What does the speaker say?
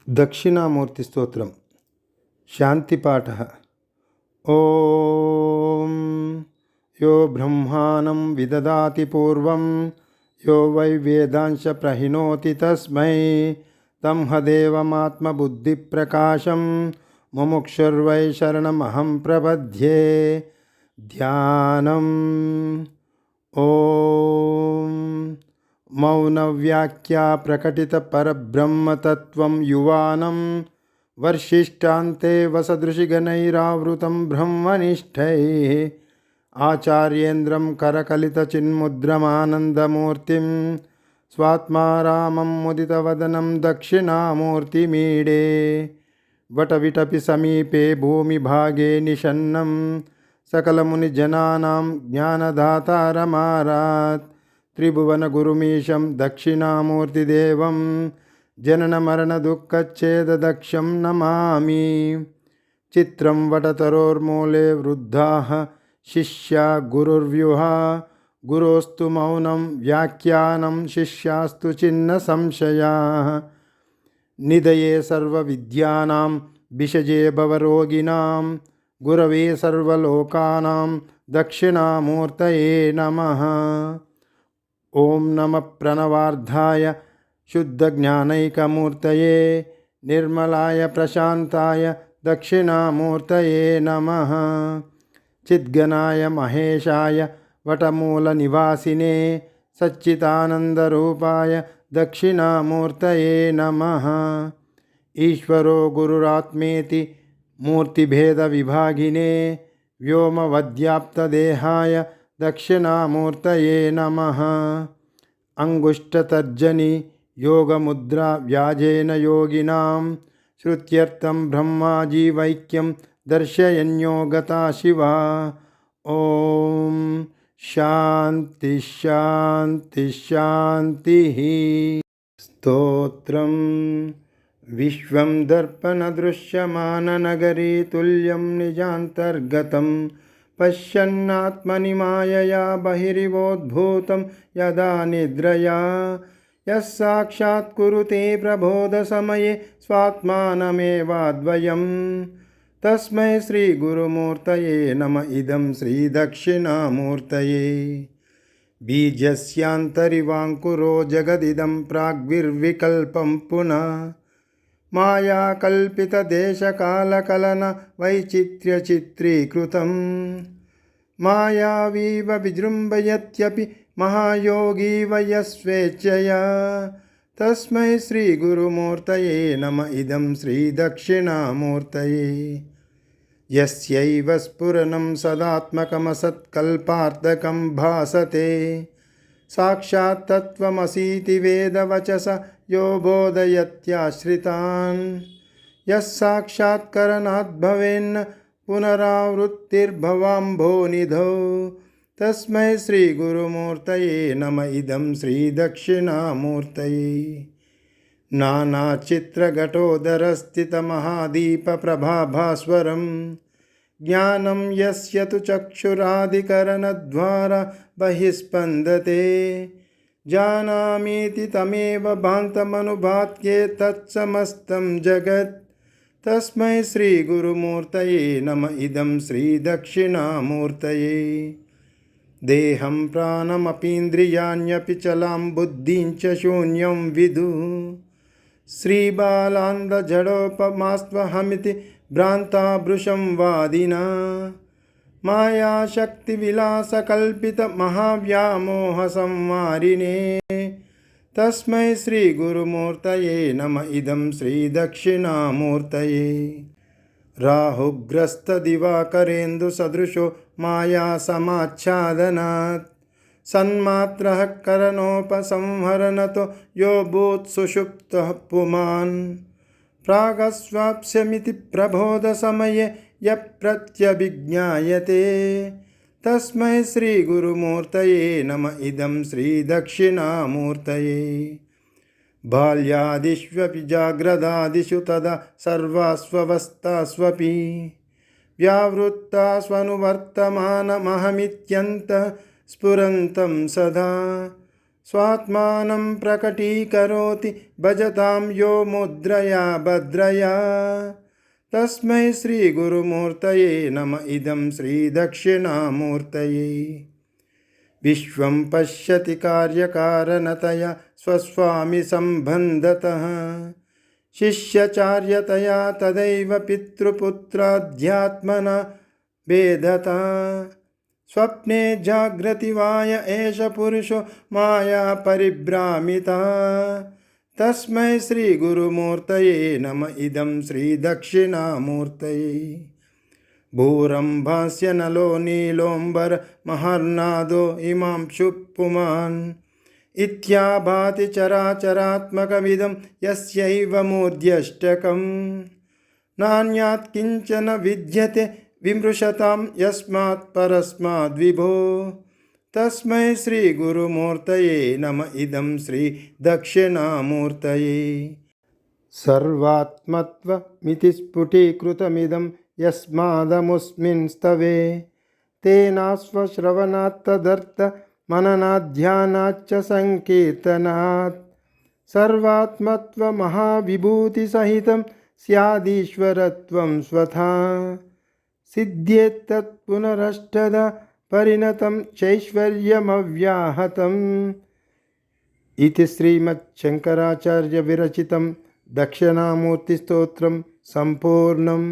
दक्षिणामूर्ति स्तोत्रम शांतिपाठः। ओम यो ब्रह्मानं विददाति पूर्वं यो वै वेदांश प्रहिणोति तस्मै तं हदेवमात्मबुद्धिप्रकाशं मुमुक्षुर्वै शरणमहं प्रपद्ये। ध्यानम्। ओम मौनव्याख्या प्रकटित परब्रह्मतत्त्वं युवानं वर्षिष्ठान्ते वसदृशिगणैरावृतं ब्रह्मनिष्ठैः आचार्येन्द्रं करकलितचिन्मुद्रमानन्दमूर्तिं स्वात्मारामं मुदितवदनं दक्षिणामूर्तिमीडे। वटविटपि समीपे भूमिभागे निषन्नं सकलमुनिजनानां ज्ञानदातारमारात् त्रिभुवनगुरुमीशं दक्षिणामूर्तिदेवं जननमरणदुःखच्छेददक्षं नमामि। चित्रं वटतरोर्मूले वृद्धाः शिष्या गुरुर्व्यूहा गुरोस्तु मौनं व्याख्यानं शिष्यास्तु छिन्नसंशयाः। निधये सर्वविद्यानां विषजे भवरोगिणां गुरवे सर्वलोकानां दक्षिणामूर्तये नमः। ओम नमः प्रणवार्धाय शुद्धज्ञानैकमूर्तये निर्मलाय प्रशान्ताय दक्षिणामूर्तये नमः। चिद्गणाय महेशाय वटमूलनिवासिने सच्चिदानन्दरूपाय दक्षिणामूर्तये नमः। ईश्वरो गुरुरात्मेति मूर्तिभेदविभागिने व्योमवद्व्याप्तदेहाय दक्षिणामूर्तये नमः। अंगुष्ठतर्जनी योगमुद्रा व्याजेन योगिनां श्रुत्यर्थं ब्रह्माजीवैक्यं दर्शयन्यो गता शिवा। ओम शांति शांति शांतिः। स्तोत्रम्। विश्वं दर्पणदृश्यमाननगरी तुल्यं निजान्तर्गतं पश्यन्नात्मनि मायया बहिरिवोद्भूतं यदा निद्रया यः साक्षात् कुरुते प्रबोधसमये स्वात्मानमेवाद्वयं तस्मै श्रीगुरुमूर्तये नम इदं श्रीदक्षिणामूर्तये। बीजस्यान्तरिवाङ्कुरो जगदिदं प्राग्विर्विकल्पं पुनः मायाकल्पितदेशकालकलन वैचित्र्यचित्रीकृतं मायावीव विजृम्भयत्यपि महायोगी वयस्वेच्छया तस्मै श्रीगुरुमूर्तये नम इदं श्रीदक्षिणामूर्तये। यस्यैव स्फुरणं सदात्मकमसत्कल्पार्थकं भासते साक्षात् तत्त्वमसीति वेदवचसा यो बोधयत्याश्रितान् यः साक्षात्करणात् भवेन्न पुनरावृत्तिर्भवाम्भोनिधौ तस्मै श्रीगुरुमूर्तये नम इदं श्रीदक्षिणामूर्तये। नानाचित्रघटोदरस्थितमहादीपप्रभाभास्वरं ज्ञानं यस्य तु चक्षुरादिकरणद्वारा बहिस्पन्दते जानामीति तमेव भान्तमनुभात्ये तत्समस्तं जगत् तस्मै श्रीगुरुमूर्तये नम इदं श्रीदक्षिणामूर्तये। देहं प्राणमपीन्द्रियाण्यपि चलां बुद्धिं च शून्यं विदुः श्रीबालान्धजडोपमास्त्वहमिति भ्रान्ताभृशं वादिना मायाशक्तिविलासकल्पितमहाव्यामोहसंहारिणे तस्मै श्रीगुरुमूर्तये नम इदं श्रीदक्षिणामूर्तये। राहुग्रस्तदिवाकरेन्दुसदृशो मायासमाच्छादनात् सन्मात्रः करणोपसंहरणतो यो भूत्सुषुप्तः पुमान् प्रागस्वाप्स्यमिति प्रबोधसमये यः प्रत्यभिज्ञायते तस्मै श्रीगुरुमूर्तये नम इदं श्रीदक्षिणामूर्तये। बाल्यादिष्वपि जाग्रदादिषु तदा सर्वास्वस्थास्वपि व्यावृत्तास्वनुवर्तमानमहमित्यन्तः स्फुरन्तं सदा स्वात्मानं प्रकटीकरोति भजतां यो मुद्रया भद्रया तस्मै श्रीगुरुमूर्तये नम इदं श्रीदक्षिणामूर्तये विश्वं पश्यति कार्यकारणतया स्वस्वामी सम्बन्धतः शिष्यचार्यतया तदैव पितृपुत्राध्यात्मना भेदता स्वप्ने जाग्रति वाय एष पुरुषो माया परिभ्रामिता तस्मै श्रीगुरुमूर्तये नम इदं श्रीदक्षिणामूर्तये भूरम्भास्य नलो नीलोऽम्बर महर्नादो इमां पुमान् इत्याभाति चराचरात्मकमिदं यस्यैव मूर्ध्यष्टकम् नान्यात् किञ्चन विद्यते विमृशतां यस्मात् परस्माद्विभो तस्मै श्रीगुरुमूर्तये नम इदं श्रीदक्षिणामूर्तये सर्वात्मत्वमिति स्फुटीकृतमिदं यस्मादमुस्मिन् स्तवे तेनाश्वश्रवणात् तदर्थ मननाध्यानाच्च संकीर्तनात् सर्वात्मत्वमहाविभूतिसहितं स्यादीश्वरत्वं स्वथा सिद्ध्येत्तत् पुनरष्टधा परिणतं चैश्वर्यमव्याहतम् इति श्रीमच्छङ्कराचार्यविरचितं दक्षिणामूर्तिस्तोत्रं सम्पूर्णम्।